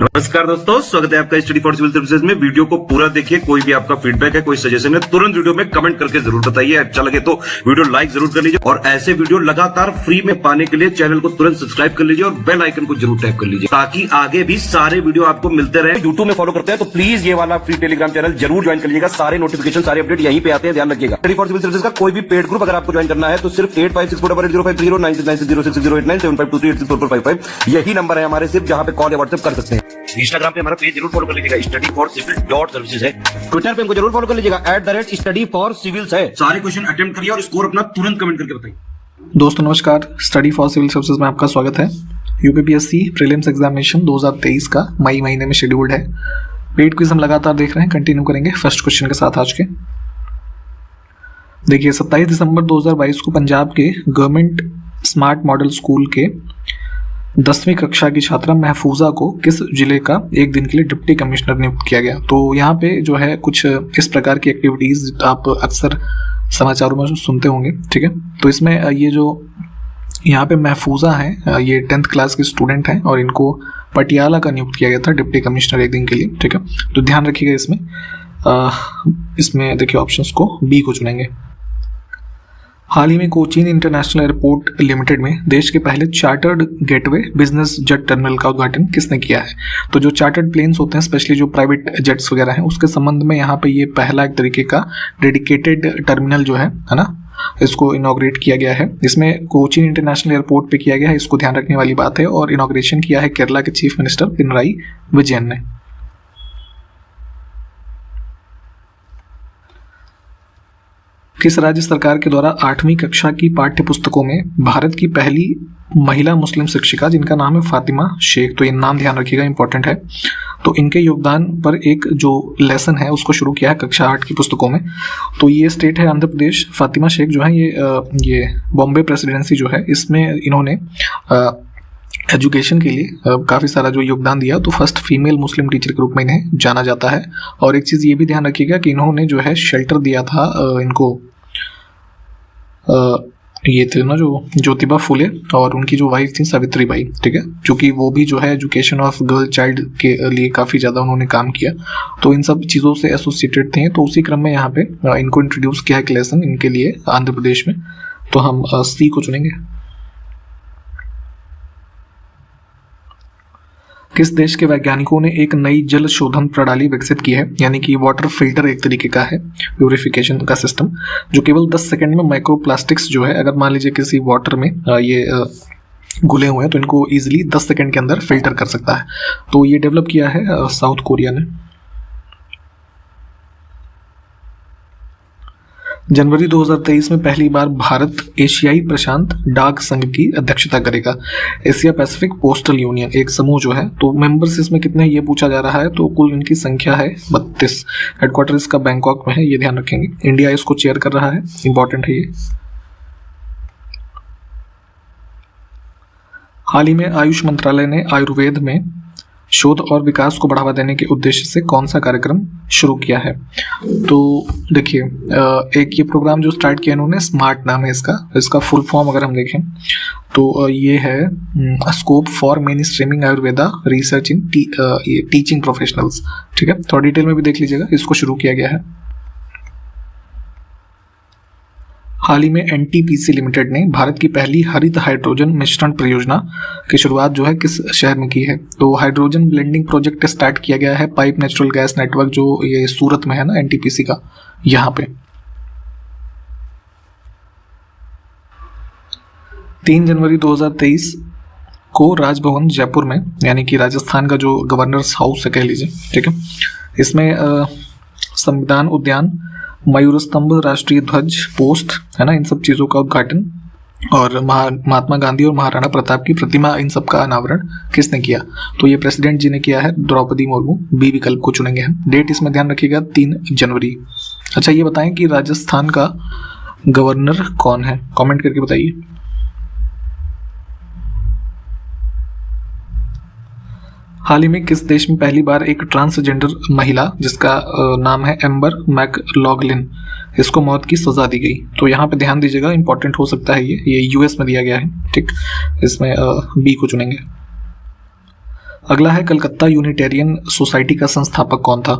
नमस्कार दोस्तों, स्वागत है आपका स्टडी फॉर सिविल सर्विसेज में। वीडियो को पूरा देखिए। कोई भी आपका फीडबैक है, कोई सजेशन है, तुरंत वीडियो में कमेंट करके जरूर बताइए। अच्छा लगे तो वीडियो लाइक जरूर कर लीजिए और ऐसे वीडियो लगातार फ्री में पाने के लिए चैनल को तुरंत सब्सक्राइब कर लीजिए और बेल आइकन को जरूर टैप कर लीजिए ताकि आगे भी सारे वीडियो आपको मिलते रहे। यूट्यूब में फॉलो करते हैं तो प्लीज ये वाला फ्री टेलीग्राम चैनल जरूर ज्वाइन कर लीजिएगा। सारे नोटिफिकेशन, सारे अपडेट यहीं पे आते हैं, ध्यान रखिएगा। स्टडी फॉर सिविल सर्विसेज का कोई भी पेड ग्रुप अगर आपको ज्वाइन करना है तो सिर्फ 856480560660897523864455 यही नंबर है हमारे, सिर्फ जहां पे कॉल या व्हाट्सएप कर सकते हैं। इंस्टाग्राम पे हमारा पेज जरूर फॉलो कर लीजिएगा, studyforcivil.services है। ट्विटर पे हमको जरूर फॉलो कर लीजिएगा, @studyforcivils है। सारे क्वेश्चन अटेम्प्ट करिए और स्कोर अपना तुरंत कमेंट करके बताइए। दोस्तों नमस्कार, स्टडी फॉर सिविल सर्विसेज में आपका स्वागत है। यूपीपीएससी प्रीलिम्स एग्जामिनेशन 2023 का मई महीने में शेड्यूल्ड है। पेड क्विज हम लगातार देख रहे हैं, कंटिन्यू करेंगे फर्स्ट क्वेश्चन के साथ आज के। देखिए 27 दिसंबर 2022 को पंजाब के गवर्नमेंट स्मार्ट मॉडल स्कूल के 10वीं कक्षा की छात्रा महफूजा को किस जिले का एक दिन के लिए डिप्टी कमिश्नर नियुक्त किया गया। तो यहाँ पे जो है कुछ इस प्रकार की एक्टिविटीज आप अक्सर समाचारों में सुनते होंगे, ठीक है। तो इसमें ये जो यहाँ पे महफूजा है, ये 10th क्लास के स्टूडेंट हैं और इनको पटियाला का नियुक्त किया गया था डिप्टी कमिश्नर एक दिन के लिए, ठीक है। तो ध्यान रखिएगा इसमें देखिए ऑप्शंस को बी को चुनेंगे। हाल ही में कोचीन इंटरनेशनल एयरपोर्ट लिमिटेड में देश के पहले chartered gateway business jet terminal का उद्घाटन किसने किया है। तो जो चार्टर्ड प्लेन्स होते हैं, स्पेशली जो प्राइवेट जेट्स वगैरह हैं, उसके संबंध में यहाँ पे ये पहला एक तरीके का डेडिकेटेड टर्मिनल जो है ना, इसको इनॉग्रेट किया गया है। इसमें कोचीन इंटरनेशनल एयरपोर्ट पे किया गया है, इसको ध्यान रखने वाली बात है। और इनॉग्रेशन किया है केरला के चीफ मिनिस्टर पिनराई विजयन ने। किस राज्य सरकार के द्वारा 8वीं कक्षा की पाठ्य पुस्तकों में भारत की पहली महिला मुस्लिम शिक्षिका, जिनका नाम है फातिमा शेख, तो ये नाम ध्यान रखिएगा, इंपॉर्टेंट है। तो इनके योगदान पर एक जो लेसन है उसको शुरू किया है कक्षा 8 की पुस्तकों में। तो ये स्टेट है आंध्र प्रदेश। फातिमा शेख जो है ये बॉम्बे प्रेसिडेंसी जो है, इसमें इन्होंने एजुकेशन के लिए काफ़ी सारा जो योगदान दिया। तो फर्स्ट फीमेल मुस्लिम टीचर के रूप में इन्हें जाना जाता है। और एक चीज़ ये भी ध्यान रखिएगा कि इन्होंने जो है शेल्टर दिया था इनको, ये थे ना जो ज्योतिबा फुले और उनकी जो वाइफ थी सावित्री बाई, ठीक है, क्योंकि वो भी जो है एजुकेशन ऑफ गर्ल चाइल्ड के लिए काफ़ी ज़्यादा उन्होंने काम किया। तो इन सब चीज़ों से एसोसिएटेड थे। तो उसी क्रम में यहाँ पे इनको इंट्रोड्यूस किया एक लेसन इनके लिए आंध्र प्रदेश में। तो हम सी को चुनेंगे। किस देश के वैज्ञानिकों ने एक नई जल शोधन प्रणाली विकसित की है, यानी कि वाटर फिल्टर एक तरीके का है, प्यूरिफिकेशन का सिस्टम, जो केवल 10 सेकंड में माइक्रोप्लास्टिक्स जो है, अगर मान लीजिए किसी वाटर में ये घुले हुए हैं तो इनको इजीली 10 सेकंड के अंदर फिल्टर कर सकता है। तो ये डेवलप किया है साउथ कोरिया ने। जनवरी 2023 में पहली बार भारत एशियाई प्रशांत डाक संघ की अध्यक्षता करेगा। एशिया पैसिफिक पोस्टल यूनियन एक समूह जो है, तो मेंबर्स इसमें कितने ये पूछा जा रहा है। तो कुल इनकी संख्या है 32। हेडक्वार्टर इसका बैंकॉक में है, ये ध्यान रखेंगे। इंडिया इसको चेयर कर रहा है, इंपॉर्टेंट है ये। हाल ही में आयुष मंत्रालय ने आयुर्वेद में शोध और विकास को बढ़ावा देने के उद्देश्य से कौन सा कार्यक्रम शुरू किया है। तो देखिए एक ये प्रोग्राम जो स्टार्ट किया इन्होंने, स्मार्ट नाम है इसका फुल फॉर्म अगर हम देखें तो ये है scope for main streaming Ayurveda research in teaching professionals, ठीक है। थोड़ा डिटेल में भी देख लीजिएगा, इसको शुरू किया गया है। हाल ही में एनटीपीसी लिमिटेड ने भारत की पहली हरित हाइड्रोजन मिश्रण परियोजना की शुरुआत जो है किस शहर में की है। तो हाइड्रोजन ब्लेंडिंग प्रोजेक्ट स्टार्ट किया गया है पाइप नेचुरल गैस नेटवर्क, जो ये सूरत में है ना एनटीपीसी का, यहाँ पे। 3 जनवरी 2023 को राजभवन जयपुर में, यानी कि राजस्थान का जो गवर्नर्स हाउस है कह लीजिए, ठीक है, इसमें संविधान उद्यान, मयूर स्तंभ, राष्ट्रीय ध्वज पोस्ट है ना, इन सब चीज़ों का उद्घाटन और महात्मा गांधी और महाराणा प्रताप की प्रतिमा, इन सब का अनावरण किसने किया। तो ये प्रेसिडेंट जी ने किया है, द्रौपदी मुर्मू। बी विकल्प को चुनेंगे हम। डेट इसमें ध्यान रखिएगा 3 जनवरी। अच्छा ये बताएं कि राजस्थान का गवर्नर कौन है, कमेंट करके बताइए। हाल ही में किस देश में पहली बार एक ट्रांसजेंडर महिला, जिसका नाम है एम्बर मैकलॉगलिन, इसको मौत की सजा दी गई। तो यहाँ पे ध्यान दीजिएगा, इंपॉर्टेंट हो सकता है ये यूएस में दिया गया है, ठीक। इसमें बी को चुनेंगे। अगला है कलकत्ता यूनिटेरियन सोसाइटी का संस्थापक कौन था?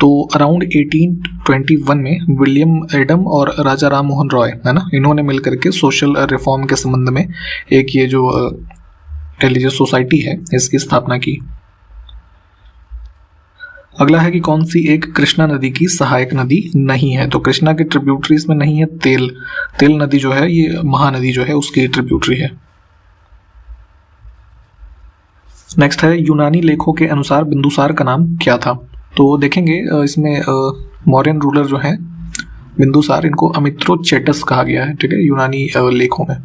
तो अराउंड 1821 में विलियम एडम और राजा राम मोहन रॉय, है ना, इन्होंने मिलकर के सोशल रिफॉर्म के संबंध में एक ये जो कह लीजिए सोसाइटी है इसकी स्थापना की। अगला है कि कौन सी एक कृष्णा नदी की सहायक नदी नहीं है? तो कृष्णा के ट्रिब्यूटरीज में नहीं है तेल नदी जो है ये महानदी जो है उसकी ट्रिब्यूटरी है। नेक्स्ट है यूनानी लेखों के अनुसार बिंदुसार का नाम क्या था? तो देखेंगे इसमें मौर्यन रूलर जो है बिंदुसार, इनको अमित्रोचेटस कहा गया है, ठीक है, यूनानी लेखों में।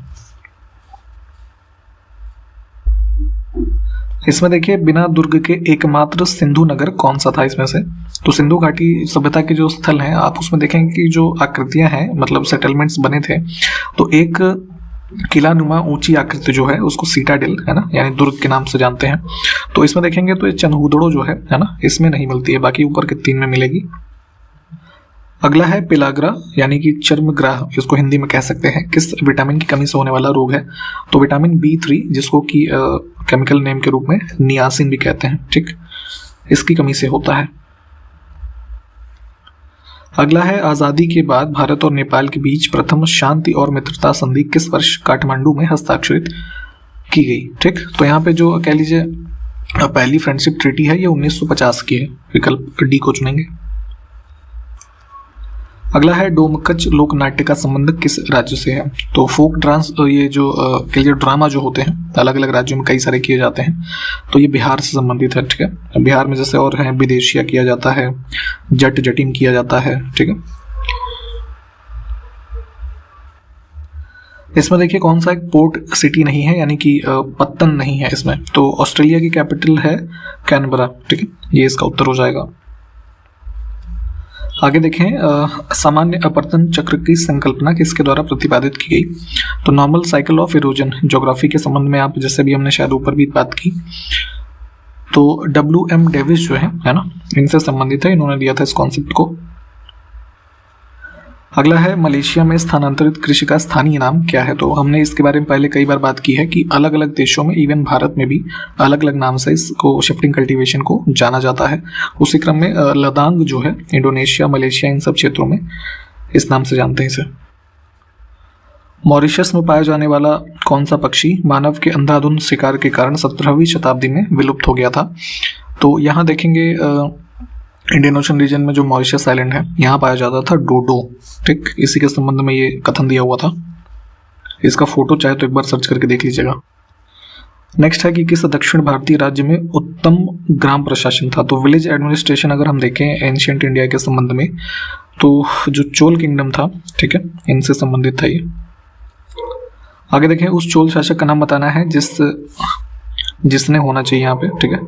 इसमें देखिए बिना दुर्ग के एकमात्र सिंधु नगर कौन सा था इसमें से? तो सिंधु घाटी सभ्यता के जो स्थल हैं आप उसमें देखेंगे कि जो आकृतियां हैं मतलब सेटलमेंट्स बने थे, तो एक किला नुमा ऊंची आकृति जो है उसको सीटाडेल, है ना, यानी दुर्ग के नाम से जानते हैं। तो इसमें देखेंगे तो ये चंदहुदड़ो जो है ना, इसमें नहीं मिलती है, बाकी ऊपर के 3 में मिलेगी। अगला है पेलाग्रा यानी कि चर्मग्राह, इसको हिंदी में कह सकते हैं, किस विटामिन की कमी से होने वाला रोग है? तो विटामिन B3 जिसको कि केमिकल नेम के रूप में नियासिन भी कहते हैं, ठीक, इसकी कमी से होता है। अगला है आजादी के बाद भारत और नेपाल के बीच प्रथम शांति और मित्रता संधि किस वर्ष काठमांडू में हस्ताक्षरित की गई? ठीक, तो यहाँ पे जो कह लीजिए पहली फ्रेंडशिप ट्रीटी है ये 1950 की है, विकल्प डी को चुनेंगे। अगला है डोमकच लोक नाट्य का संबंध किस राज्य से है? तो फोक डांस, ये जो कह लीजिए ड्रामा जो होते हैं अलग अलग राज्यों में कई सारे किए जाते हैं, तो ये बिहार से संबंधित है, ठीक है। बिहार में जैसे और है विदेशिया किया जाता है, जट जटिन किया जाता है, ठीक है। इसमें देखिए कौन सा एक पोर्ट सिटी नहीं है, यानी कि पत्तन नहीं है इसमें, तो ऑस्ट्रेलिया की कैपिटल है कैनबरा, ठीक है, ये इसका उत्तर हो जाएगा। आगे देखें सामान्य अपवर्तन चक्र की संकल्पना किसके द्वारा प्रतिपादित की गई? तो normal cycle of erosion, geography के संबंध में आप जैसे भी हमने शायद ऊपर भी बात की, तो WM डेविस जो है ना, इनसे संबंधित है, इन्होंने दिया था इस कॉन्सेप्ट को। अगला है मलेशिया में स्थानांतरित कृषि का स्थानीय नाम क्या है? तो हमने इसके बारे में पहले कई बार बात की है कि अलग अलग देशों में, इवन भारत में भी अलग अलग नाम से इसको शिफ्टिंग कल्टीवेशन को जाना जाता है। उसी क्रम में लदांग जो है इंडोनेशिया, मलेशिया, इन सब क्षेत्रों में इस नाम से जानते हैं इसे। मॉरिशस में पाया जाने वाला कौन सा पक्षी मानव के अंधाधुंध शिकार के कारण 17वीं शताब्दी में विलुप्त हो गया था? तो यहाँ देखेंगे इंडियन ओशन रीजन में जो मॉरिशस आइलैंड है यहाँ पाया जाता था डोडो, ठीक, इसी के संबंध में ये कथन दिया हुआ था। इसका फोटो चाहे तो एक बार सर्च करके देख लीजिएगा। नेक्स्ट है कि किस दक्षिण भारतीय राज्य में उत्तम ग्राम प्रशासन था? तो विलेज एडमिनिस्ट्रेशन अगर हम देखें एंशिएंट इंडिया के संबंध में, तो जो चोल किंगडम था, ठीक है, इनसे संबंधित था ये। आगे देखें उस चोल शासक का नाम बताना है जिसने होना चाहिए यहाँ पे, ठीक है।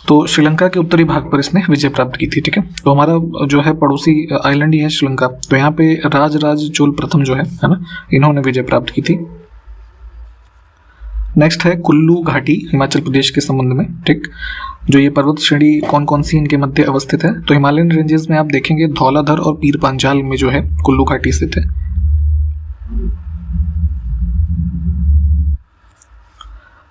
तो श्रीलंका के उत्तरी भाग पर इसने विजय प्राप्त की थी, ठीक है। तो हमारा जो है पड़ोसी आइलैंड ही है श्रीलंका, तो यहाँ पे राज चोल प्रथम जो है ना, इन्होंने विजय प्राप्त की थी। नेक्स्ट है कुल्लू घाटी हिमाचल प्रदेश के संबंध में, ठीक, जो ये पर्वत श्रेणी कौन कौन सी इनके मध्य अवस्थित है? तो हिमालयन रेंजेस में आप देखेंगे धौलाधर और पीर पांचाल में जो है कुल्लू घाटी स्थित है।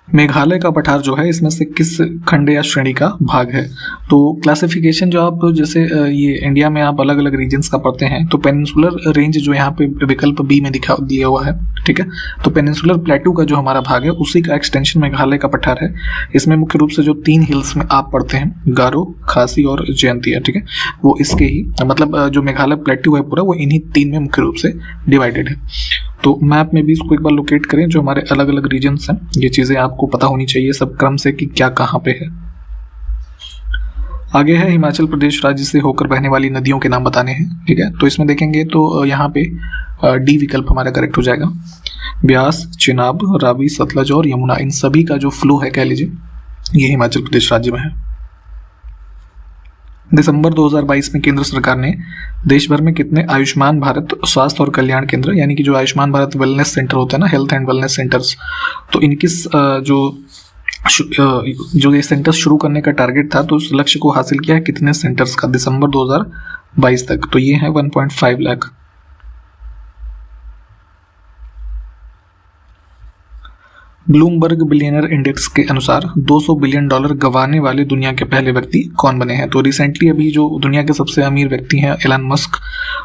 मेघालय का पठार जो है इसमें से किस खंड या श्रेणी का भाग है? तो क्लासिफिकेशन जो आप जैसे ये इंडिया में आप अलग अलग रीजन्स का पढ़ते हैं, तो पेनिनसुलर रेंज जो यहाँ पे विकल्प बी में दिया हुआ है, ठीक है। तो पेनिनसुलर प्लेटू का जो हमारा भाग है उसी का एक्सटेंशन मेघालय का पठार है। इसमें मुख्य रूप से जो 3 हिल्स में आप पढ़ते हैं, गारो, खासी और जयंतिया, ठीक है, वो इसके ही मतलब जो मेघालय प्लेटू है पूरा वो इन्हीं 3 में मुख्य रूप से डिवाइडेड है। तो मैप में भी इसको एक बार लोकेट करें, जो हमारे अलग अलग रीजन्स हैं, ये चीज़ें आपको पता होनी चाहिए सब क्रम से कि क्या कहाँ पे है। आगे है हिमाचल प्रदेश राज्य से होकर बहने वाली नदियों के नाम बताने हैं, ठीक है। तो इसमें देखेंगे तो यहाँ पे डी विकल्प हमारा करेक्ट हो जाएगा। ब्यास, चिनाब, रावी, सतलज और यमुना, इन सभी का जो फ्लो है कह लीजिए ये हिमाचल प्रदेश राज्य में है। दिसंबर 2022 में केंद्र सरकार ने देश भर में कितने आयुष्मान भारत स्वास्थ्य और कल्याण केंद्र, यानी कि जो आयुष्मान भारत वेलनेस सेंटर होते हैं ना, हेल्थ एंड वेलनेस सेंटर्स, तो इनकी जो ये सेंटर्स शुरू करने का टारगेट था, तो उस लक्ष्य को हासिल किया है कितने सेंटर्स का दिसंबर 2022 तक? तो ये है 1.5 लाख। ब्लूमबर्ग बिलियनर इंडेक्स के अनुसार $200 बिलियन गंवाने वाले दुनिया के पहले व्यक्ति कौन बने हैं? तो रिसेंटली अभी जो दुनिया के सबसे अमीर व्यक्ति हैं एलन मस्क,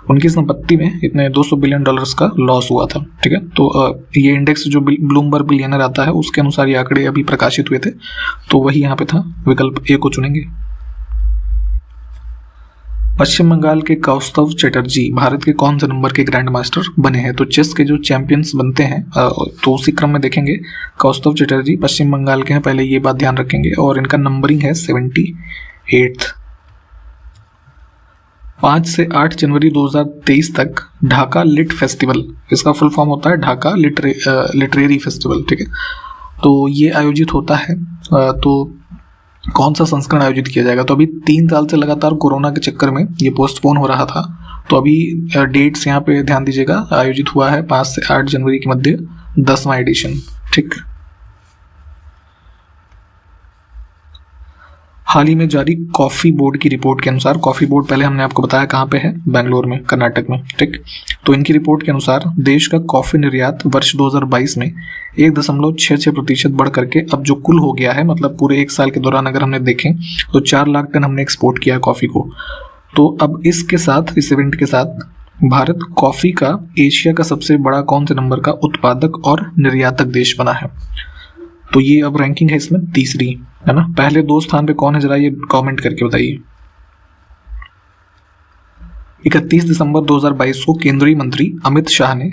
उनकी संपत्ति में इतने $200 बिलियन का लॉस हुआ था। ठीक है, तो ये इंडेक्स जो ब्लूमबर्ग बिलियनर आता है उसके अनुसार ये आंकड़े अभी प्रकाशित हुए थे, तो वही यहाँ पे था। विकल्प ए को चुनेंगे। पश्चिम बंगाल के कौस्तव चटर्जी भारत के कौन से नंबर के ग्रैंड मास्टर बने हैं? तो चेस के जो चैंपियंस बनते हैं तो उसी क्रम में देखेंगे। कौस्तव चटर्जी पश्चिम बंगाल के हैं, पहले ये बात ध्यान रखेंगे, और इनका नंबरिंग है 78। 5 से 8 जनवरी 2023 तक ढाका लिट फेस्टिवल, इसका फुल फॉर्म होता है ढाका लिटरेरी फेस्टिवल। ठीक है, तो ये आयोजित होता है। तो कौन सा संस्करण आयोजित किया जाएगा? तो अभी 3 साल से लगातार कोरोना के चक्कर में ये पोस्टपोन हो रहा था, तो अभी डेट्स यहाँ पे ध्यान दीजिएगा। आयोजित हुआ है 5 से 8 जनवरी के मध्य 10वां एडिशन। ठीक, हाल ही में जारी कॉफी बोर्ड की रिपोर्ट के अनुसार, कॉफी बोर्ड पहले हमने आपको बताया कहाँ पे है, बेंगलोर में, कर्नाटक में। ठीक, तो इनकी रिपोर्ट के अनुसार देश का कॉफी निर्यात वर्ष 2022 में 1.66% बढ़ करके अब जो कुल हो गया है, मतलब पूरे 1 साल के दौरान अगर हमने देखें तो 4 लाख टन हमने एक्सपोर्ट किया है कॉफी को। तो अब इसके साथ, इस इवेंट के साथ भारत कॉफी का एशिया का सबसे बड़ा कौन से नंबर का उत्पादक और निर्यातक देश बना है? तो ये अब रैंकिंग है इसमें तीसरी, है ना। पहले 2 स्थान पे कौन है, जरा ये कमेंट करके बताइए। 31 दिसंबर 2022 को केंद्रीय मंत्री अमित शाह ने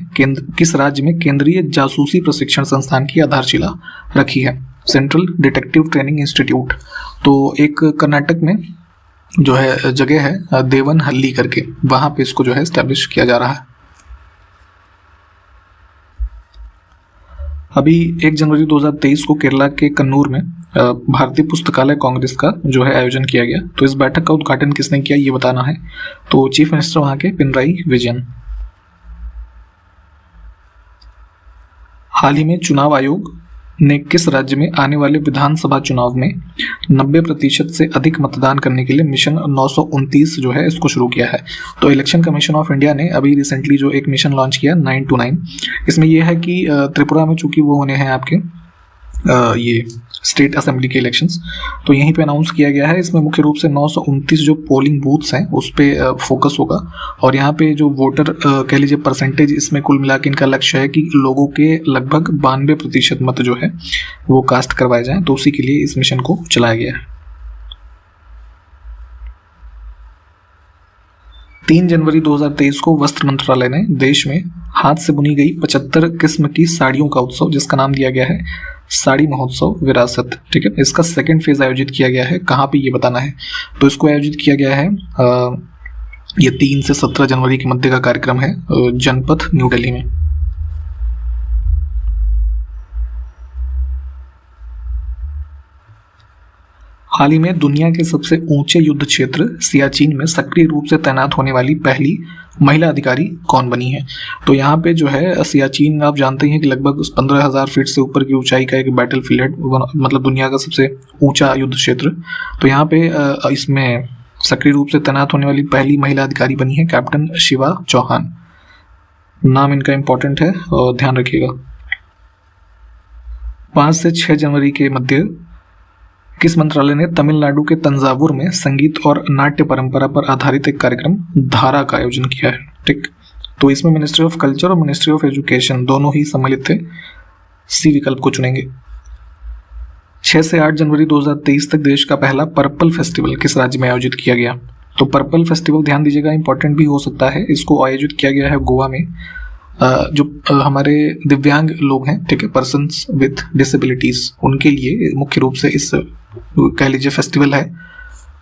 किस राज्य में केंद्रीय जासूसी प्रशिक्षण संस्थान की आधारशिला रखी है? Central detective training institute. तो एक कर्नाटक में जो है जगह है देवनहल्ली करके, वहां पे इसको जो है एस्टेब्लिश किया जा रहा है। अभी 1 जनवरी 2023 को केरला के कन्नूर में भारतीय पुस्तकालय कांग्रेस का जो है आयोजन किया गया। तो इस बैठक का उद्घाटन किसने किया ये बताना है। तो चीफ मिनिस्टर वहां के पिनराई विजयन। हाल ही में चुनाव आयोग ने किस राज्य में आने वाले विधानसभा चुनाव में 90% से अधिक मतदान करने के लिए मिशन 929 जो है इसको शुरू किया है? तो इलेक्शन कमीशन ऑफ इंडिया ने अभी रिसेंटली जो एक मिशन लॉन्च किया 929। इसमें यह है कि त्रिपुरा में चूंकि वो होने हैं आपके ये स्टेट असेंबली के इलेक्शंस, तो यहीं पे अनाउंस किया गया है। इसमें मुख्य रूप से 929 जो पोलिंग बूथ्स हैं उस पे फोकस होगा, और यहाँ पे जो वोटर कह लीजिए परसेंटेज, इसमें कुल मिला के इनका लक्ष्य है कि लोगों के लगभग 92% मत जो है वो कास्ट करवाए जाएं। तो उसी के लिए इस मिशन को चलाया गया है। 3 जनवरी 2023 को वस्त्र मंत्रालय ने देश में हाथ से बुनी गई 75 किस्म की साड़ियों का उत्सव, जिसका नाम दिया गया है साड़ी महोत्सव विरासत। ठीक है, इसका 2nd फेज आयोजित किया गया है। कहाँ पे ये बताना है। तो इसको आयोजित किया गया है ये 3 से 17 जनवरी के मध्य का कार्यक्रम है जनपथ न्यू दिल्ली में। हाल ही में दुनिया के सबसे ऊंचे युद्ध क्षेत्र सियाचिन में सक्रिय रूप से तैनात होने वाली पहली महिला अधिकारी कौन बनी है? तो यहाँ पे जो है सियाचिन आप जानते हैं कि लगभग 15,000 फीट से ऊपर की ऊंचाई का एक बैटल फील्ड है, मतलब दुनिया का सबसे ऊंचा युद्ध क्षेत्र। तो यहाँ पे इसमें सक्रिय रूप से तैनात होने वाली पहली महिला अधिकारी बनी है कैप्टन शिवा चौहान। नाम इनका इंपॉर्टेंट है और ध्यान रखिएगा। 5 से 6 जनवरी के मध्य किस मंत्रालय ने तमिलनाडु के तंजावुर में संगीत और नाट्य परंपरा पर आधारित एक कार्यक्रम धारा का आयोजन किया है? ठीक, तो इसमें मिनिस्ट्री ऑफ कल्चर और मिनिस्ट्री ऑफ एजुकेशन दोनों ही सम्मिलित थे। सी विकल्प को चुनेंगे। 6 से 8 जनवरी 2023 तक देश का पहला पर्पल फेस्टिवल किस राज्य में आयोजित किया गया? तो पर्पल फेस्टिवल ध्यान दीजिएगा, इंपॉर्टेंट भी हो सकता है। इसको आयोजित किया गया है गोवा में। जो हमारे दिव्यांग लोग हैं, ठीक है, पर्सन्स विथ डिसेबिलिटीज, उनके लिए मुख्य रूप से इस कह लीजिए फेस्टिवल है,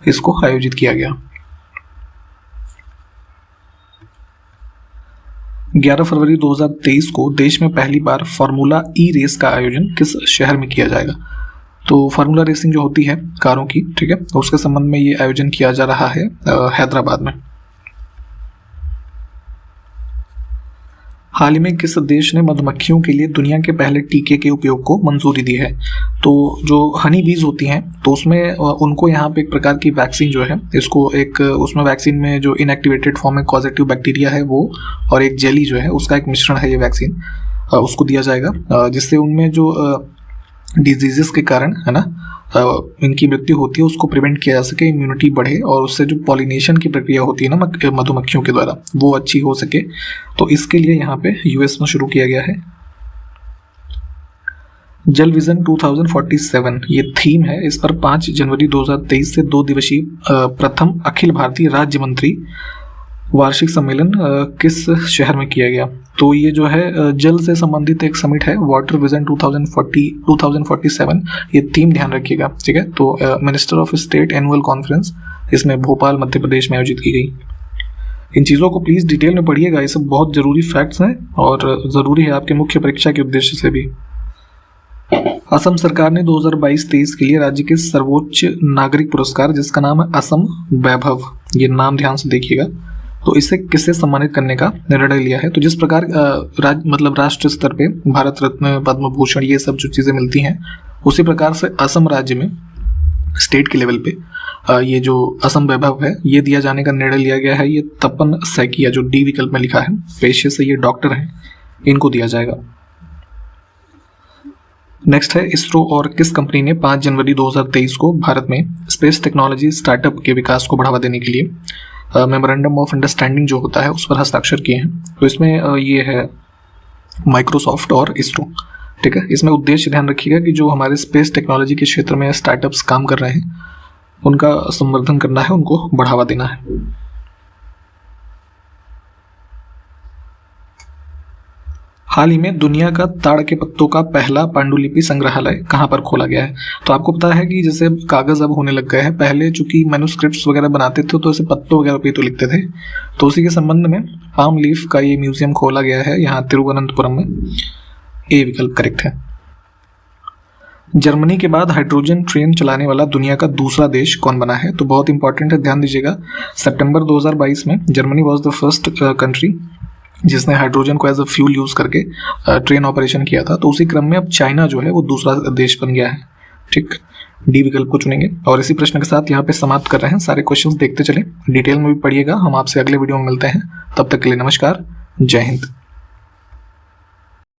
इसको आयोजित किया गया। 11 फरवरी 2023 को देश में पहली बार फार्मूला ई रेस का आयोजन किस शहर में किया जाएगा? तो फार्मूला रेसिंग जो होती है कारों की, ठीक है, उसके संबंध में ये आयोजन किया जा रहा है हैदराबाद में। हाल ही में किस देश ने मधुमक्खियों के लिए दुनिया के पहले टीके के उपयोग को मंजूरी दी है? तो जो हनी बीज होती हैं, तो उसमें उनको यहाँ पे एक प्रकार की वैक्सीन जो है, इसको एक उसमें वैक्सीन में जो इनएक्टिवेटेड फॉर्म में कॉजेटिव बैक्टीरिया है वो, और एक जेली जो है उसका एक मिश्रण है ये वैक्सीन, उसको दिया जाएगा, जिससे उनमें जो डिजीजेस के कारण, है ना, इनकी मृत्यु होती है उसको प्रिवेंट किया जा सके, इम्यूनिटी बढ़े और उससे जो पॉलिनेशन की प्रक्रिया होती है ना मधुमक्खियों के द्वारा वो अच्छी हो सके। तो इसके लिए यहाँ पे यूएस में शुरू किया गया है जल विजन 2047, ये थीम है। इस पर 5 जनवरी 2023 से 2 दिवसीय प्रथम अखिल भारतीय राज्य मंत्री वार्षिक सम्मेलन किस शहर में किया गया? तो ये जो है जल से संबंधित एक समिट है, वाटर विजन 2047, ये थीम ध्यान रखिएगा, ठीक है। तो minister of state annual conference इसमें भोपाल मध्य प्रदेश में आयोजित की गई। इन चीज़ों को प्लीज़ डिटेल में पढ़िएगा, ये सब बहुत ज़रूरी फैक्ट्स हैं और ज़रूरी है आपके मुख्य परीक्षा के उद्देश्य से भी। असम सरकार ने 2022-23 के लिए राज्य के सर्वोच्च नागरिक पुरस्कार, जिसका नाम है असम वैभव, ये नाम ध्यान से देखिएगा, तो इसे किससे सम्मानित करने का निर्णय लिया है? तो जिस प्रकार राष्ट्र स्तर पे भारत रत्न, पद्म भूषण, ये सब जो चीज़ें मिलती हैं, उसी प्रकार से असम राज्य में स्टेट के लेवल पे ये जो असम वैभव है ये दिया जाने का निर्णय लिया गया है। ये तपन सैकिया, जो डी विकल्प में लिखा है, पेशे से ये डॉक्टर हैं, इनको दिया जाएगा। नेक्स्ट है इसरो और किस कंपनी ने 5 जनवरी 2023 को भारत में स्पेस टेक्नोलॉजी स्टार्टअप के विकास को बढ़ावा देने के लिए मेमोरेंडम ऑफ अंडरस्टैंडिंग जो होता है उस पर हस्ताक्षर किए हैं? तो इसमें ये है माइक्रोसॉफ्ट और इसरो, ठीक है। इसमें उद्देश्य ध्यान रखिएगा कि जो हमारे स्पेस टेक्नोलॉजी के क्षेत्र में स्टार्टअप्स काम कर रहे हैं उनका संवर्धन करना है, उनको बढ़ावा देना है। हाल ही में दुनिया का ताड़ के पत्तों का पहला पांडुलिपि संग्रहालय कहाँ पर खोला गया है? तो आपको पता है कि जैसे कागज अब होने लग गए हैं, पहले चूंकि मैन्युस्क्रिप्ट्स वगैरह बनाते थे तो ऐसे पत्तों वगैरह पे तो लिखते थे, तो उसी के संबंध में पाम लीफ का ये म्यूजियम खोला गया है यहाँ तिरुवनंतपुरम में। ए विकल्प करेक्ट है। जर्मनी के बाद हाइड्रोजन ट्रेन चलाने वाला दुनिया का दूसरा देश कौन बना है? तो बहुत इंपॉर्टेंट है, ध्यान दीजिएगा। सितंबर 2022 में Germany was the first country जिसने हाइड्रोजन को एज अ फ्यूल यूज करके ट्रेन ऑपरेशन किया था। तो उसी क्रम में अब चाइना जो है वो दूसरा देश बन गया है, ठीक। डी विकल्प को चुनेंगे। और इसी प्रश्न के साथ यहाँ पे समाप्त कर रहे हैं। सारे क्वेश्चंस देखते चलें, डिटेल में भी पढ़िएगा। हम आपसे अगले वीडियो में मिलते हैं, तब तक के लिए नमस्कार, जय हिंद।